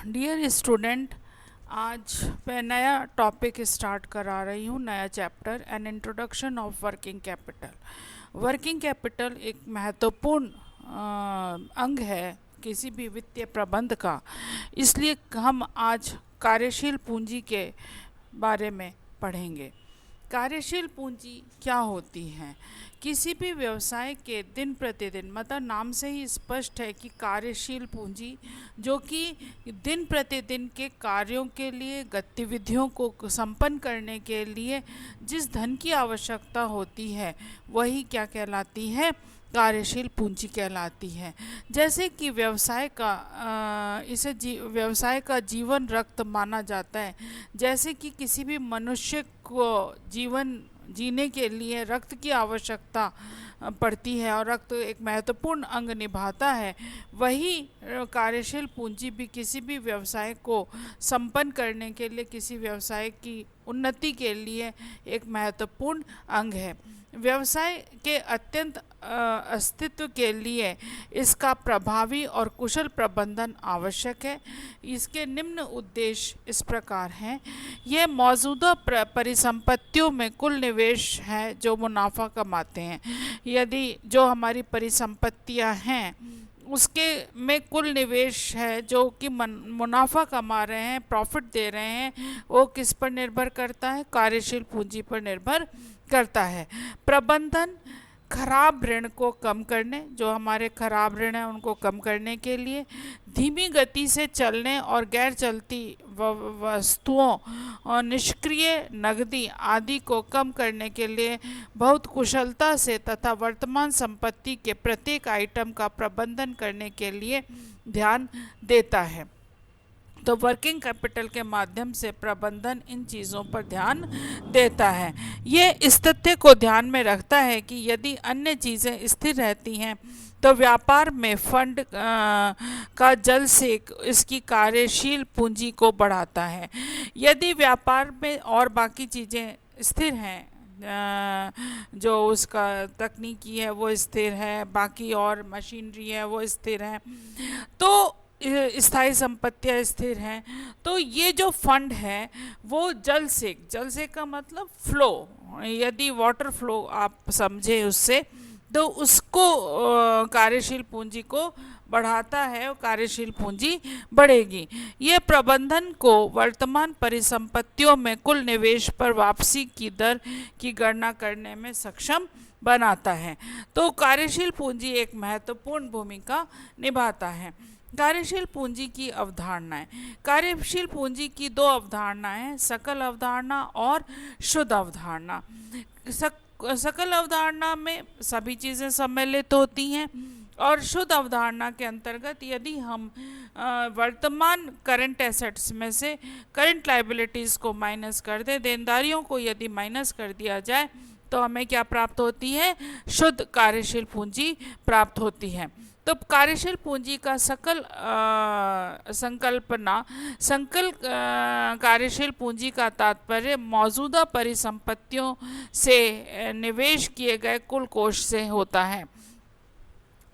Dear student, आज मैं नया टॉपिक स्टार्ट करा रही हूँ, नया chapter an introduction of working capital. Working capital एक महत्वपूर्ण अंग है किसी भी वित्तीय प्रबंध का, इसलिए हम आज कार्यशील पूंजी के बारे में पढ़ेंगे। कार्यशील पूंजी क्या होती है? किसी भी व्यवसाय के दिन प्रतिदिन, मतलब नाम से ही स्पष्ट है कि कार्यशील पूंजी जो कि दिन प्रतिदिन के कार्यों के लिए, गतिविधियों को संपन्न करने के लिए जिस धन की आवश्यकता होती है वही क्या कहलाती है? कार्यशील पूंजी कहलाती है। जैसे कि व्यवसाय का व्यवसाय का जीवन रक्त माना जाता है। जैसे कि किसी भी मनुष्य को जीवन जीने के लिए रक्त की आवश्यकता पड़ती है और रक्त एक महत्वपूर्ण अंग निभाता है, वही कार्यशील पूंजी भी किसी भी व्यवसाय को संपन्न करने के लिए, किसी व्यवसाय की उन्नति के लिए एक महत्वपूर्ण अंग है। व्यवसाय के अत्यंत अस्तित्व के लिए इसका प्रभावी और कुशल प्रबंधन आवश्यक है। इसके निम्न उद्देश्य इस प्रकार हैं। यह मौजूदा परिसंपत्तियों में कुल निवेश है जो मुनाफा कमाते हैं। यदि जो हमारी परिसंपत्तियां हैं उसके में कुल निवेश है जो कि मुनाफा कमा रहे हैं, प्रॉफिट दे रहे हैं, वो किस पर निर्भर करता है? कार्यशील पूंजी पर निर्भर करता है। प्रबंधन खराब ऋण को कम करने, जो हमारे खराब ऋण हैं उनको कम करने के लिए, धीमी गति से चलने और गैर चलती वस्तुओं और निष्क्रिय नकदी आदि को कम करने के लिए बहुत कुशलता से तथा वर्तमान संपत्ति के प्रत्येक आइटम का प्रबंधन करने के लिए ध्यान देता है। तो वर्किंग कैपिटल के माध्यम से प्रबंधन इन चीज़ों पर ध्यान देता है। ये इस तथ्य को ध्यान में रखता है कि यदि अन्य चीज़ें स्थिर रहती हैं तो व्यापार में फंड का जल से इसकी कार्यशील पूंजी को बढ़ाता है। यदि व्यापार में और बाकी चीज़ें स्थिर हैं, जो उसका तकनीकी है वो स्थिर है, बाकी और मशीनरी है वो स्थिर है, तो स्थायी संपत्तियाँ स्थिर हैं, तो ये जो फंड है वो जल से का मतलब फ्लो, यदि वाटर फ्लो आप समझे उससे, तो उसको कार्यशील पूंजी को बढ़ाता है और कार्यशील पूंजी बढ़ेगी। ये प्रबंधन को वर्तमान परिसंपत्तियों में कुल निवेश पर वापसी की दर की गणना करने में सक्षम बनाता है। तो कार्यशील पूंजी एक महत्वपूर्ण भूमिका निभाता है। कार्यशील पूंजी की अवधारणाएं। कार्यशील पूंजी की दो अवधारणाएं हैं, सकल अवधारणा और शुद्ध अवधारणा। सकल अवधारणा में सभी चीज़ें सम्मिलित होती हैं और शुद्ध अवधारणा के अंतर्गत यदि हम वर्तमान करंट एसेट्स में से करंट लायबिलिटीज़ को माइनस कर दें, देनदारियों को यदि माइनस कर दिया जाए, तो हमें क्या प्राप्त होती है? शुद्ध कार्यशील पूंजी प्राप्त होती है। तो कार्यशील पूंजी का सकल कार्यशील पूंजी का तात्पर्य मौजूदा परिसंपत्तियों से निवेश किए गए कुल कोष से होता है।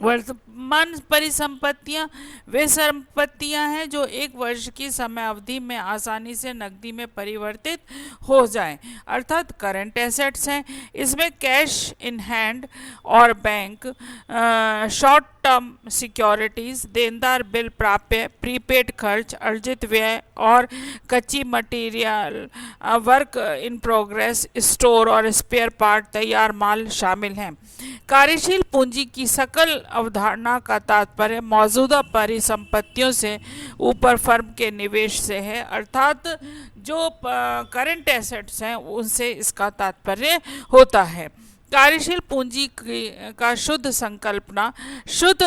वर्तमान परिसंपत्तियां वे संपत्तियां हैं जो एक वर्ष की समय अवधि में आसानी से नकदी में परिवर्तित हो जाएं, अर्थात करंट एसेट्स हैं। इसमें कैश इन हैंड और बैंक, शॉर्ट टर्म सिक्योरिटीज़, देनदार बिल प्राप्य, प्रीपेड खर्च, अर्जित व्यय और कच्ची material, work in progress, store और स्पेयर पार्ट, तैयार माल शामिल हैं। कार्यशील पूंजी की सकल अवधारणा का तात्पर्य मौजूदा परिसंपत्तियों से ऊपर फर्म के निवेश से है, अर्थात जो करंट एसेट्स हैं उनसे इसका तात्पर्य होता है। कार्यशील पूंजी का शुद्ध संकल्पना। शुद्ध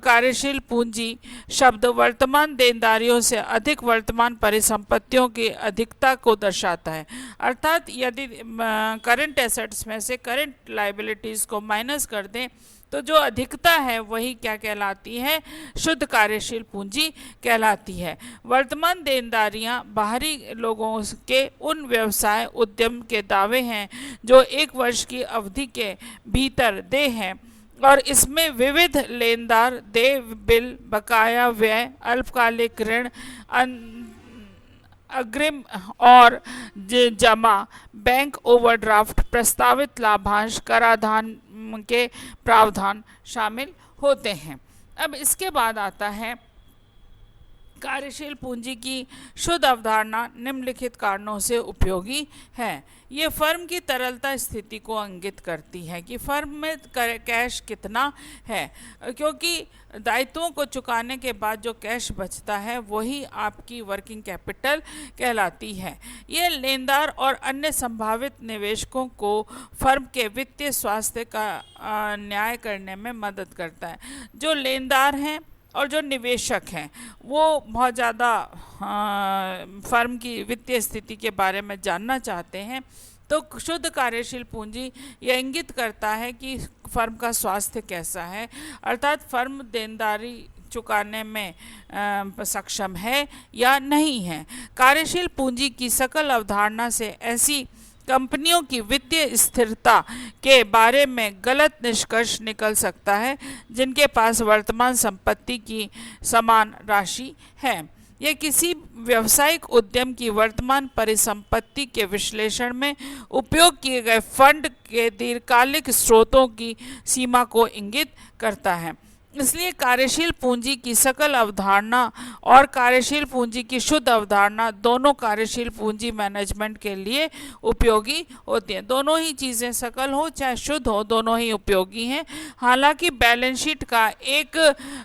कार्यशील पूंजी शब्द वर्तमान देनदारियों से अधिक वर्तमान परिसंपत्तियों की अधिकता को दर्शाता है, अर्थात यदि करंट एसेट्स में से करंट लायबिलिटीज़ को माइनस कर दें तो जो अधिकता है वही क्या कहलाती है? शुद्ध कार्यशील पूंजी कहलाती है। वर्तमान देनदारियां बाहरी लोगों के उन व्यवसाय उद्यम के दावे हैं जो एक वर्ष की अवधि के भीतर देय हैं और इसमें विविध लेनदार, देय बिल, बकाया व्यय, अल्पकालिक ऋण, अग्रिम और जमा, बैंक ओवरड्राफ्ट, प्रस्तावित लाभांश, कराधान के प्रावधान शामिल होते हैं। अब इसके बाद आता है कार्यशील पूंजी की शुद्ध अवधारणा निम्नलिखित कारणों से उपयोगी है। ये फर्म की तरलता स्थिति को इंगित करती है कि फर्म में कैश कितना है, क्योंकि दायित्वों को चुकाने के बाद जो कैश बचता है वही आपकी वर्किंग कैपिटल कहलाती है। ये लेनदार और अन्य संभावित निवेशकों को फर्म के वित्तीय स्वास्थ्य का न्याय करने में मदद करता है। जो लेनदार हैं और जो निवेशक हैं वो बहुत ज़्यादा फर्म की वित्तीय स्थिति के बारे में जानना चाहते हैं, तो शुद्ध कार्यशील पूंजी यह इंगित करता है कि फर्म का स्वास्थ्य कैसा है, अर्थात फर्म देनदारी चुकाने में सक्षम है या नहीं है। कार्यशील पूंजी की सकल अवधारणा से ऐसी कंपनियों की वित्तीय स्थिरता के बारे में गलत निष्कर्ष निकल सकता है जिनके पास वर्तमान संपत्ति की समान राशि है। यह किसी व्यावसायिक उद्यम की वर्तमान परिसंपत्ति के विश्लेषण में उपयोग किए गए फंड के दीर्घकालिक स्रोतों की सीमा को इंगित करता है। इसलिए कार्यशील पूंजी की सकल अवधारणा और कार्यशील पूंजी की शुद्ध अवधारणा दोनों कार्यशील पूंजी मैनेजमेंट के लिए उपयोगी होती हैं। दोनों ही चीज़ें, सकल हो चाहे शुद्ध हो, दोनों ही उपयोगी हैं। हालांकि बैलेंस शीट का एक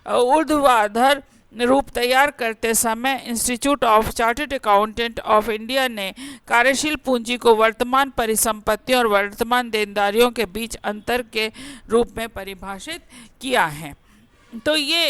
ऊर्ध्वाधर रूप तैयार करते समय institute of chartered accountant of India ने कार्यशील पूंजी को वर्तमान परिसंपत्तियों और वर्तमान देनदारियों के बीच अंतर के रूप में परिभाषित किया है। तो ये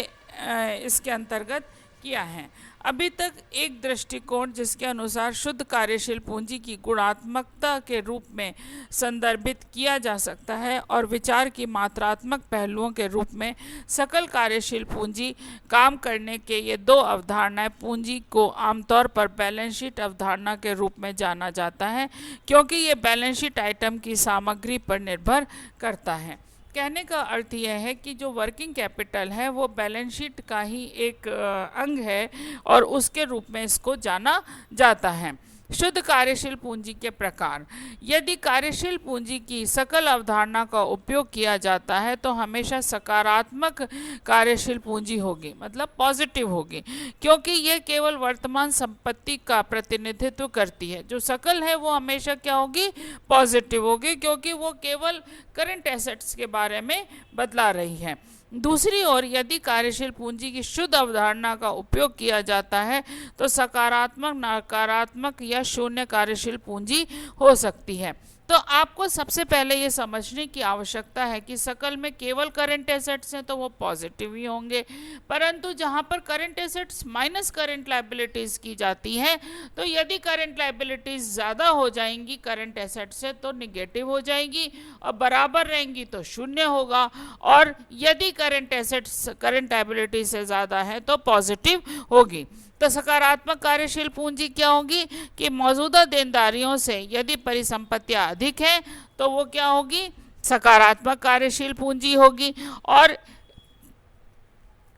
इसके अंतर्गत किया है। अभी तक एक दृष्टिकोण जिसके अनुसार शुद्ध कार्यशील पूंजी की गुणात्मकता के रूप में संदर्भित किया जा सकता है और विचार की मात्रात्मक पहलुओं के रूप में सकल कार्यशील पूंजी काम करने के ये दो अवधारणाएं पूंजी को आमतौर पर बैलेंस शीट अवधारणा के रूप में जाना जाता है, क्योंकि ये बैलेंस शीट आइटम की सामग्री पर निर्भर करता है। कहने का अर्थ यह है कि जो वर्किंग कैपिटल है वो बैलेंस शीट का ही एक अंग है और उसके रूप में इसको जाना जाता है। शुद्ध कार्यशील पूंजी के प्रकार। यदि कार्यशील पूंजी की सकल अवधारणा का उपयोग किया जाता है तो हमेशा सकारात्मक कार्यशील पूंजी होगी, मतलब पॉजिटिव होगी, क्योंकि यह केवल वर्तमान संपत्ति का प्रतिनिधित्व करती है। जो सकल है वो हमेशा क्या होगी, पॉजिटिव होगी, क्योंकि वो केवल करंट एसेट्स के बारे में बतला रही है। दूसरी ओर यदि कार्यशील पूंजी की शुद्ध अवधारणा का उपयोग किया जाता है तो सकारात्मक, नकारात्मक या शून्य कार्यशील पूंजी हो सकती है। तो आपको सबसे पहले ये समझने की आवश्यकता है कि सकल में केवल करंट एसेट्स हैं तो वो पॉजिटिव ही होंगे, परंतु जहाँ पर current assets minus current liabilities की जाती हैं तो यदि करंट लायबिलिटीज़ ज़्यादा हो जाएंगी करंट एसेट्स से तो निगेटिव हो जाएंगी, और बराबर रहेंगी तो शून्य होगा, और यदि करंट एसेट्स करंट लायबिलिटी से ज़्यादा है तो पॉजिटिव होगी। तो सकारात्मक कार्यशील पूंजी क्या होगी कि मौजूदा देनदारियों से यदि परिसंपत्तियां अधिक हैं तो वो क्या होगी, सकारात्मक कार्यशील पूंजी होगी। और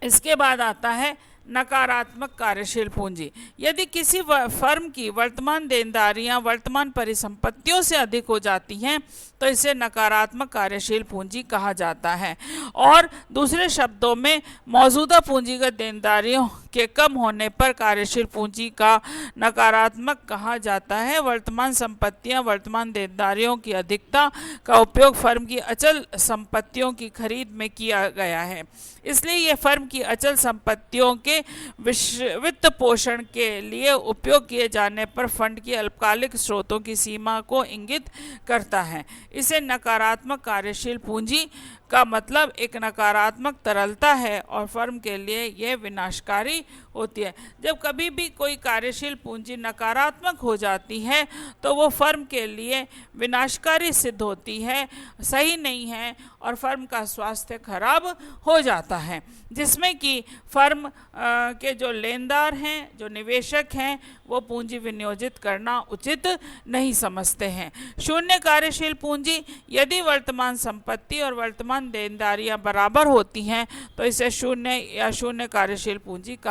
इसके बाद आता है नकारात्मक कार्यशील पूंजी। यदि किसी फर्म की वर्तमान देनदारियां वर्तमान परिसंपत्तियों से अधिक हो जाती हैं तो इसे नकारात्मक कार्यशील पूंजी कहा जाता है। और दूसरे शब्दों में मौजूदा पूंजीगत देनदारियों के कम होने पर कार्यशील पूंजी का नकारात्मक कहा जाता है। वर्तमान संपत्तियां वर्तमान देनदारियों की अधिकता का उपयोग फर्म की अचल संपत्तियों की खरीद में किया गया है, इसलिए यह फर्म की अचल संपत्तियों के वित्त पोषण के लिए उपयोग किए जाने पर फंड की अल्पकालिक स्रोतों की सीमा को इंगित करता है। इसे नकारात्मक कार्यशील पूंजी का मतलब एक नकारात्मक तरलता है और फर्म के लिए यह विनाशकारी होती है। जब कभी भी कोई कार्यशील पूंजी नकारात्मक हो जाती है तो वो फर्म के लिए विनाशकारी सिद्ध होती है, सही नहीं है, और फर्म का स्वास्थ्य खराब हो जाता है, जिसमें कि फर्म के जो लेनदार हैं, जो निवेशक हैं, वो पूंजी विनियोजित करना उचित नहीं समझते हैं। शून्य कार्यशील पूंजी, यदि वर्तमान संपत्ति और वर्तमान देनदारियां बराबर होती हैं तो इसे शून्य या शून्य कार्यशील पूंजी